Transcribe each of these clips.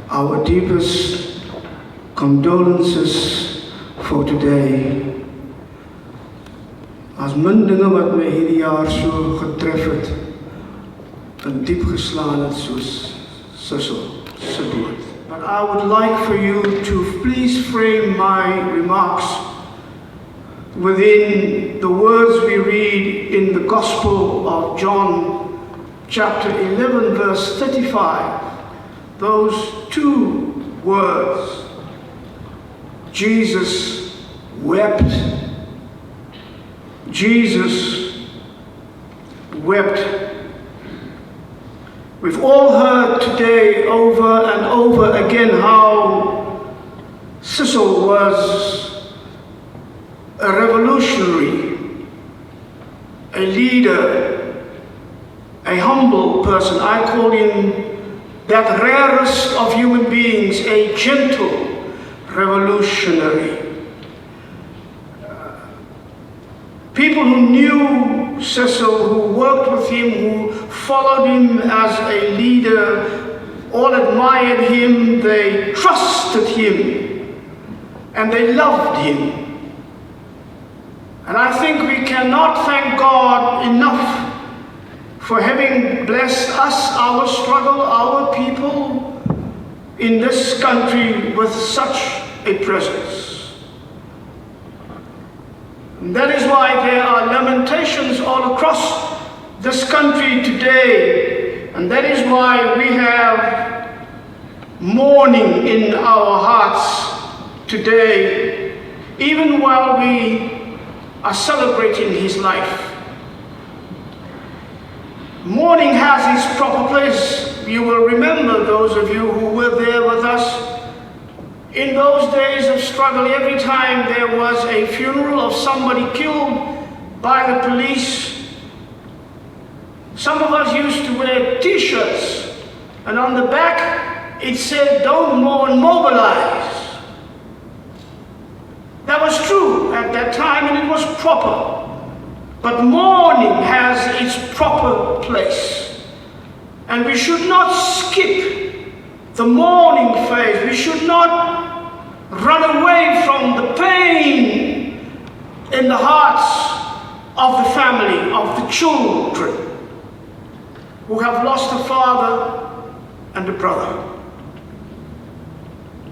our deepest condolences for today. As min dinge wat my hierdie jaar so getref het en diep geslaan het soos Cecyl se dood. But I would like for you to please frame my remarks within the words we read in the Gospel of John, chapter 11, verse 35. Those two words, Jesus wept. Jesus wept. We've all heard today over and over again how Cecyl was a revolutionary, a leader, a humble person. I call him that rarest of human beings, a gentle revolutionary. People who knew Cecyl, who worked with him, who followed him as a leader, all admired him, they trusted him, and they loved him. And I think we cannot thank God enough for having blessed us, our struggle, our people in this country with such a presence. And that is why there are lamentations all across this country today. And that is why we have mourning in our hearts today, even while we are celebrating his life. Mourning has its proper place. You will remember, those of you who were there with us, in those days of struggle, every time there was a funeral of somebody killed by the police, some of us used to wear t-shirts, and on the back it said, "Don't mourn, mobilize." That was true at that time, and it was proper. But mourning has its proper place. And we should not skip the mourning phase. We should not run away from the pain in the hearts of the family, of the children who have lost a father and a brother.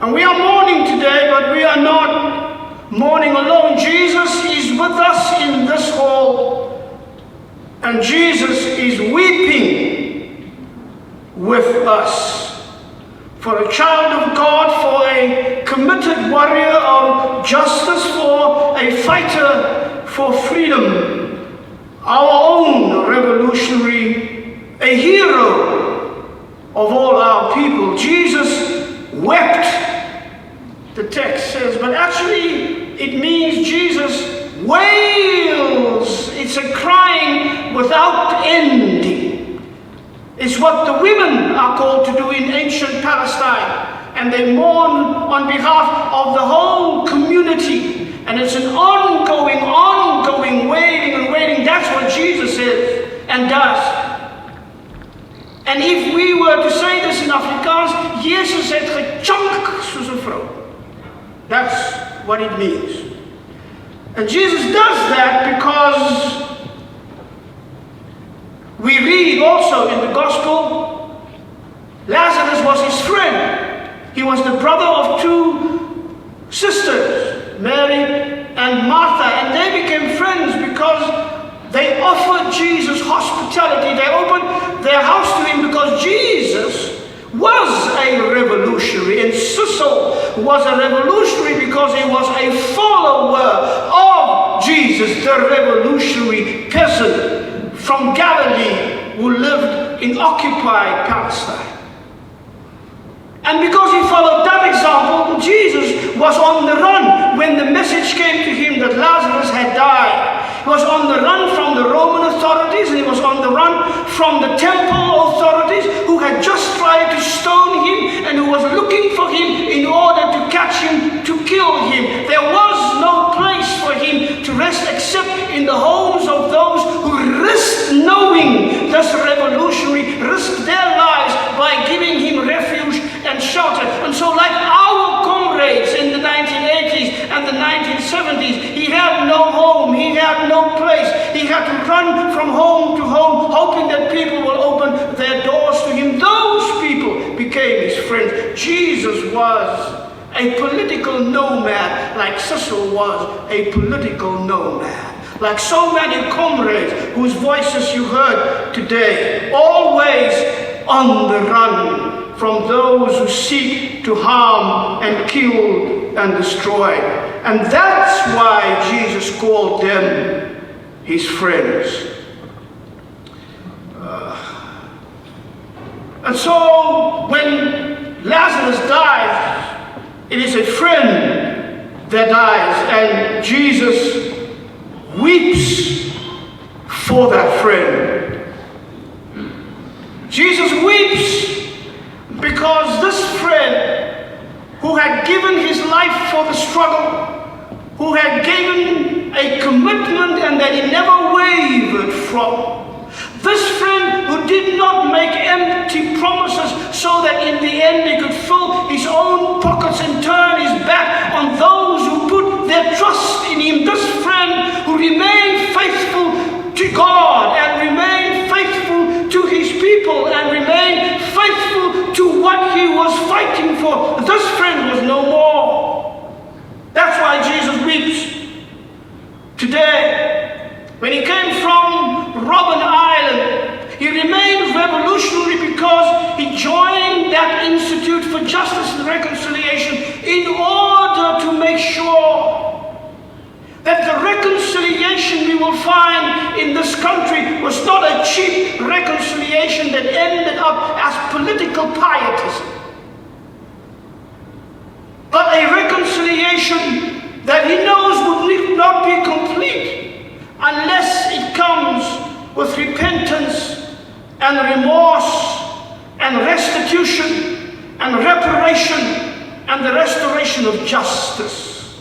And we are mourning today, but we are not mourning alone. Jesus is with us in this hall, and Jesus is weeping with us. For a child of God, for a committed warrior of justice, for a fighter for freedom, our own revolutionary, a hero of all our people. Jesus wept, the text says, but actually it means Jesus wails. It's a crying without ending. It's what the women are called to do in ancient Palestine. And they mourn on behalf of the whole community. And it's an ongoing wailing and wailing. That's what Jesus is and does. And if we were to say this in Afrikaans, Jesus het gechunk soos 'n vrou. That's what it means. And Jesus does that because we read also in the Gospel, Lazarus was his friend. He was the brother of two sisters, Mary and Martha, and they became friends because they offered Jesus hospitality. They opened their house to him because Jesus was a revolutionary, and Cecyl was a revolutionary because he was a follower of Jesus, the revolutionary peasant from Galilee who lived in occupied Palestine. And because he followed that example, Jesus was on the run when the message came to him that Lazarus had died. He was on the run from the Roman authorities, and he was on the run from the temple authorities who had just tried to stone him and who was looking for him in order to catch him, to kill him. There was no place for him to rest except in the homes of those who risked knowing this revolutionary, risked their lives by giving him refuge and shelter. was a political nomad, like Cecyl was a political nomad, like so many comrades whose voices you heard today, always on the run from those who seek to harm and kill and destroy. And that's why Jesus called them his friends. And so when Lazarus dies, it is a friend that dies, and Jesus weeps for that friend. Jesus weeps because this friend who had given his life for the struggle, who had given a commitment and that he never wavered from, this friend who did not make empty promises so that in the end he could fill his own pockets and turn his back on those who put their trust in him. This friend who remained faithful to God and remained faithful to his people and remained faithful to what he was fighting for. This friend was no more. That's why Jesus weeps today. When he came from Robben Island, he remained revolutionary because he joined that Institute for Justice and Reconciliation in order to make sure that the reconciliation we will find in this country was not a cheap reconciliation that ended up as political pietism, but a reconciliation that he knows would not be complete unless it comes with repentance and remorse and restitution and reparation and the restoration of justice.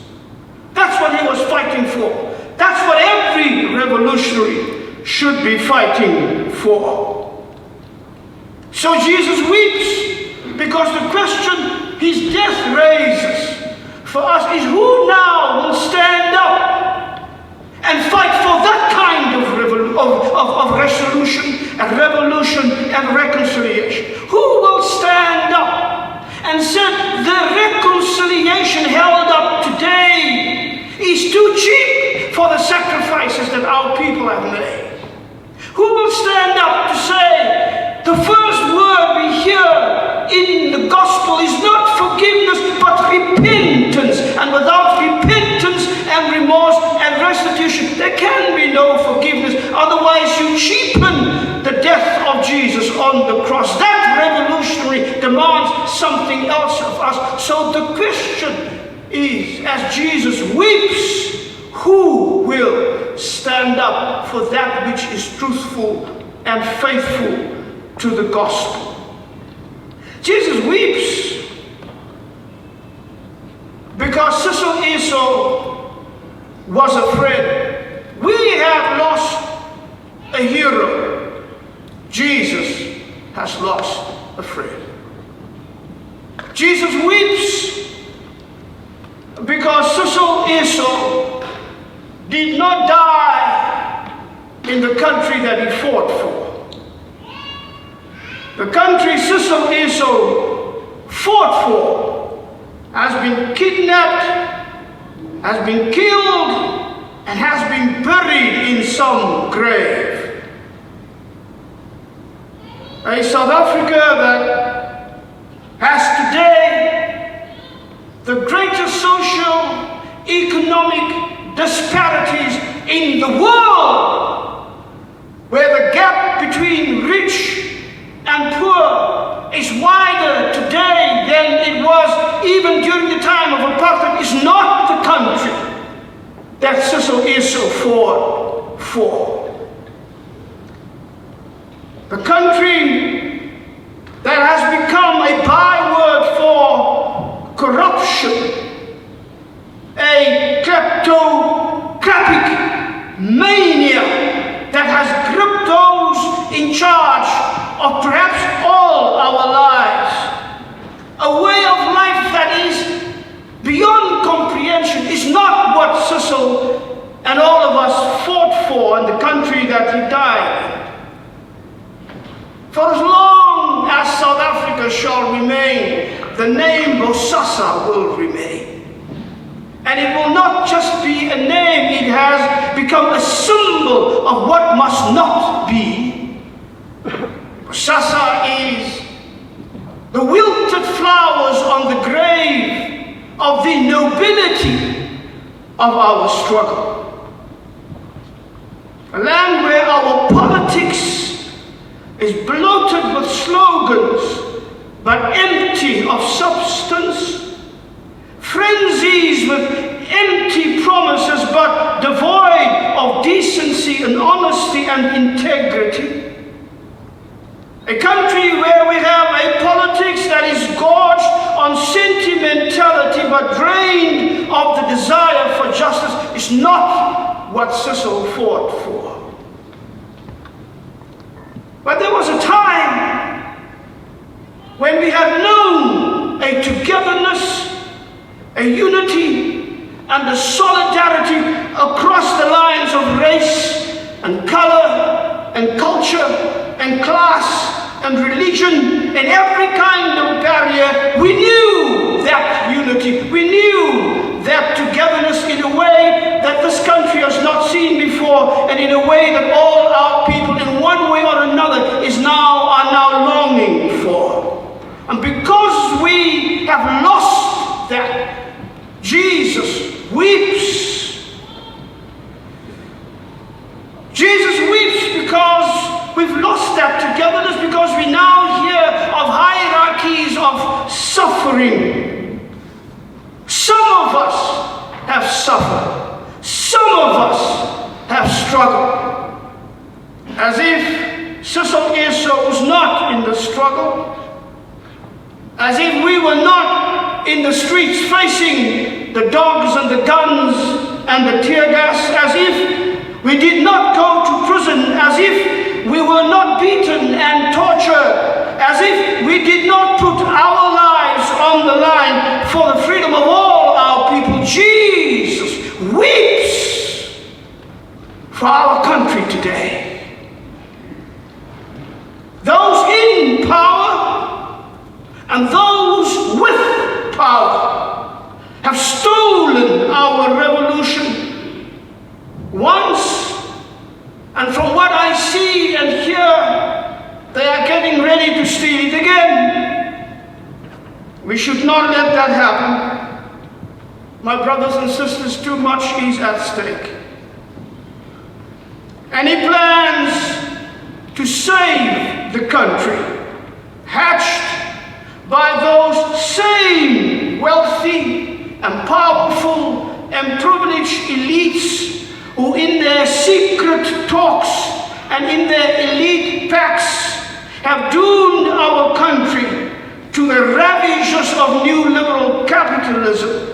That's what he was fighting for. That's what every revolutionary should be fighting for. So Jesus weeps because the question his death raises for us is, who now will stand up and fight for that kind of resolution and revolution and reconciliation? Who will stand up and say the reconciliation held up today is too cheap for the sacrifices that our people have made? Who will stand up to say the first word we hear in the gospel is not forgiveness but repentance, and without repentance and remorse and restitution there can be no forgiveness? Otherwise you cheapen the death of Jesus on the cross. That revolutionary demands something else of us. So the question is, as Jesus weeps, who will stand up for that which is truthful and faithful to the gospel? Jesus weeps because Cecyl Esau was a friend. We have lost a hero. Jesus has lost a friend. Jesus weeps because Cecyl Esau did not die in the country that he fought for. The country Cecyl Esau fought for has been kidnapped, has been killed, and has been buried in some grave. A South Africa that has today the greatest social, economic disparities in the world, where the gap between rich and poor is wider today than it was even during the time of apartheid, is not the country that Cecyl Esau fought for. The country that has become a byword for corruption, a kleptocratic mania that has gripped those in charge of perhaps all our lives. A way of life that is beyond comprehension is not what Cecyl and all of us fought for in the country that he died in. For as long as South Africa shall remain, the name Boesak Susa will remain. And it will not just be a name, it has become a symbol of what must not be. Susa is the wilted flowers on the grave of the nobility of our struggle. A land where our politics is bloated with slogans, but empty of substance. Frenzies with empty promises, but devoid of decency and honesty and integrity. A country where we have a politics that is gorged on sentimentality, but drained of the desire for justice, is not what Cecyl fought for. But there was a time when we had known a togetherness, a unity, and a solidarity across the lines of race and color and culture and class and religion and every kind of barrier. We knew that unity. We knew that togetherness in a way that this country has not seen before, and in a way that all our people in one way or another are now longing for. And because we have lost that, Jesus weeps. Jesus weeps because we've lost that togetherness, because we now hear of hierarchies of suffering. Some of us have suffered. Some of us have struggled. As if Cecyl Esau was not in the struggle. As if we were not in the streets facing the dogs and the guns and the tear gas, as if we did not go to prison, as if we were not beaten and tortured, as if we did not put our lives on the line for the freedom of all our people. Jesus weeps for our country today. Those in power and those with power have stolen our revolution once, and from what I see and hear, they are getting ready to steal it again. We should not let that happen. My brothers and sisters, too much is at stake. Any plans to save the country, hatched by those same wealthy and powerful and privileged elites who in their secret talks and in their elite pacts have doomed our country to the ravages of new liberal capitalism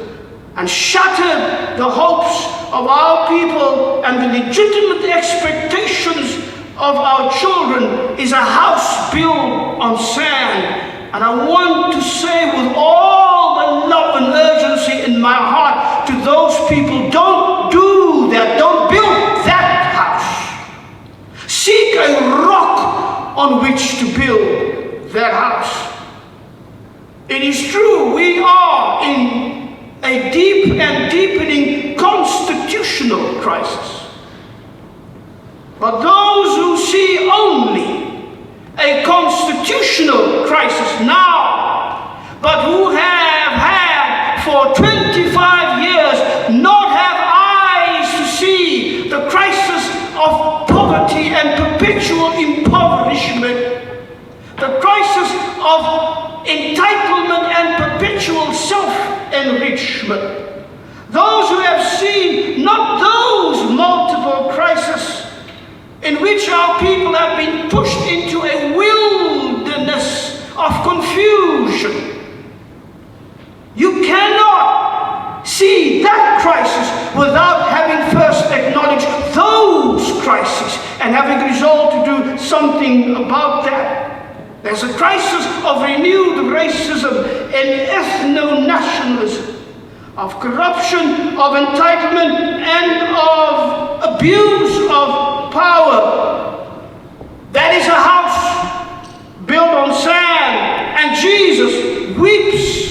and shattered the hopes of our people and the legitimate expectations of our children is a house built on sand. And I want to say with all the love and urgency in my heart to those people, don't do that. Don't build that house. Seek a rock on which to build that house. It is true, we are in a deep and deepening constitutional crisis. But those who see only a constitutional crisis now, but who have had for 25 years not have eyes to see the crisis of poverty and perpetual impoverishment, the crisis of entitlement and perpetual self-enrichment. Those who have seen not those multiple crises in which our people have been pushed into a wilderness of confusion. You cannot see that crisis without having first acknowledged those crises and having resolved to do something about that. There's a crisis of renewed racism and ethno-nationalism, of corruption, of entitlement, and of abuse of power. That is a house built on sand, and Jesus weeps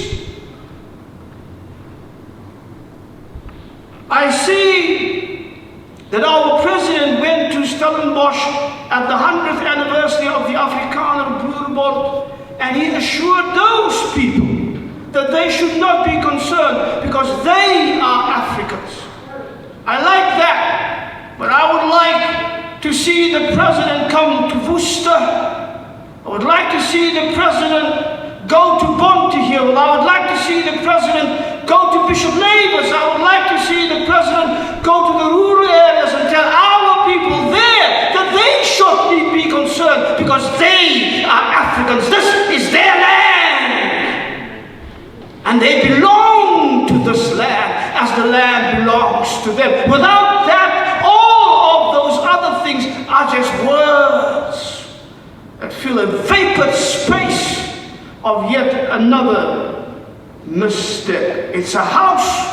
Stellenbosch at the 100th anniversary of the Afrikaner Boerbond, and he assured those people that they should not be concerned because they are Africans. I like that, but I would like to see the president come to Worcester. I would like to see the president go to Bontehill. I would like to see the president go to Bishop Levers. I would like to see the president go to the rural areas and tell our people there that they should be concerned because they are Africans. This is their land. And they belong to this land as the land belongs to them. Without that, all of those other things are just words that fill a vapid space of yet another mistake. It's a house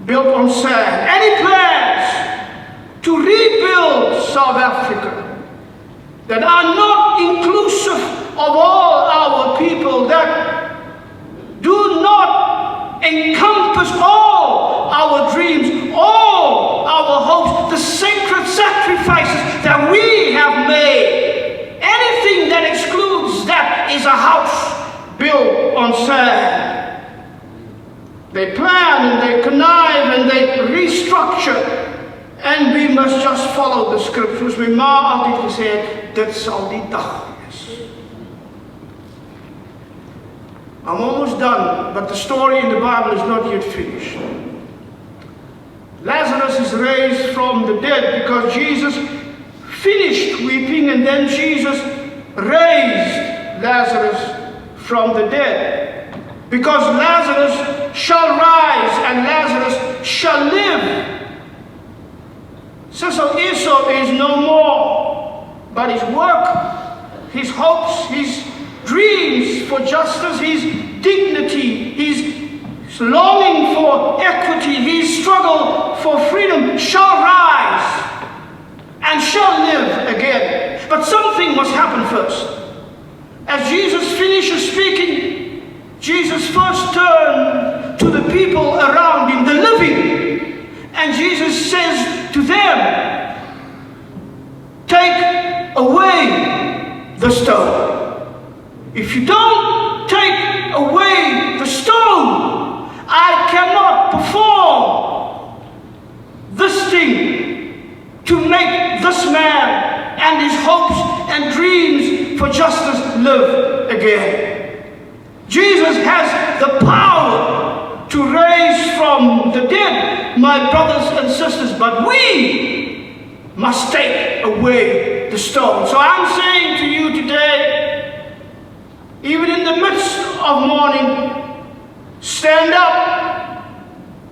built on sand. Any plans to rebuild South Africa that are not inclusive of all our people, that do not encompass all our dreams, all our hopes, the sacred sacrifices that we have made. Anything that excludes that is a house built on sand. They plan and they connive and they restructure. En we must just follow the scriptures. My ma altyd gesê het, dit sal die dag wees. I'm almost done, but the story in the Bible is not yet finished. Lazarus is raised from the dead because Jesus finished weeping, and then Jesus raised Lazarus from the dead. Because Lazarus shall rise and Lazarus shall live. Cecyl Esau is no more, but his work, his hopes, his dreams for justice, his dignity, his longing for equity, his struggle for freedom shall rise and shall live again. But something must happen first. As Jesus finishes speaking, Jesus first turned to the people around him, the living, and Jesus says to them, take away the stone. If you don't take away the stone, I cannot perform this thing to make this man and his hopes and dreams for justice live again. Jesus has the power to raise from the dead, my brothers and sisters, but we must take away the stone. So I'm saying to you today, even in the midst of mourning, stand up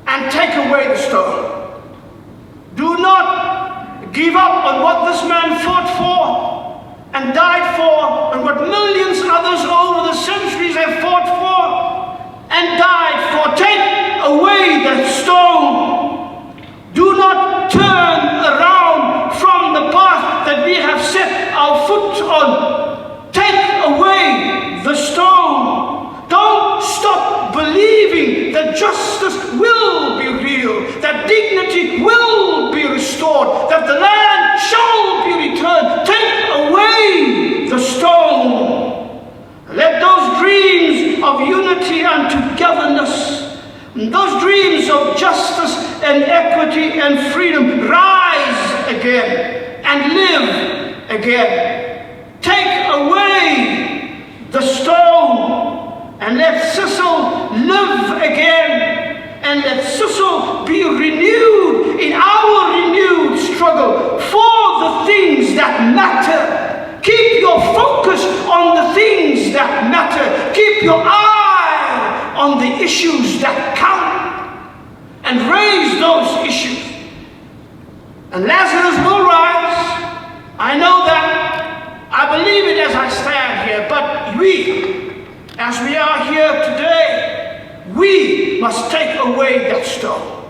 and take away the stone. Do not give up on what this man fought for and died for, and what millions others over the centuries have fought for and died for. Take away that stone. Do not turn around from the path that we have set our foot on. Take away the stone. Don't stop believing that justice will be real, that dignity will be restored, that the land shall be returned. Take away the stone. Let those dreams of unity and togetherness, those dreams of justice and equity and freedom rise again and live again. Take away the stone and let Cecyl live again, and let Cecyl be renewed in our renewed struggle for the things that matter. Keep your focus on the things that matter. Keep your eye on the issues that count and raise those issues. And Lazarus will rise. I know that. I believe it as I stand here. But we, as we are here today, we must take away that stone.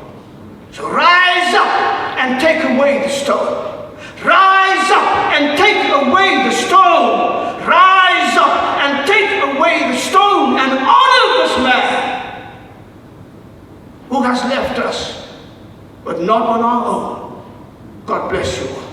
So rise up and take away the stone. Rise up and take away the stone. Rise up and take away the stone and honor this man who has left us, but not on our own. God bless you all.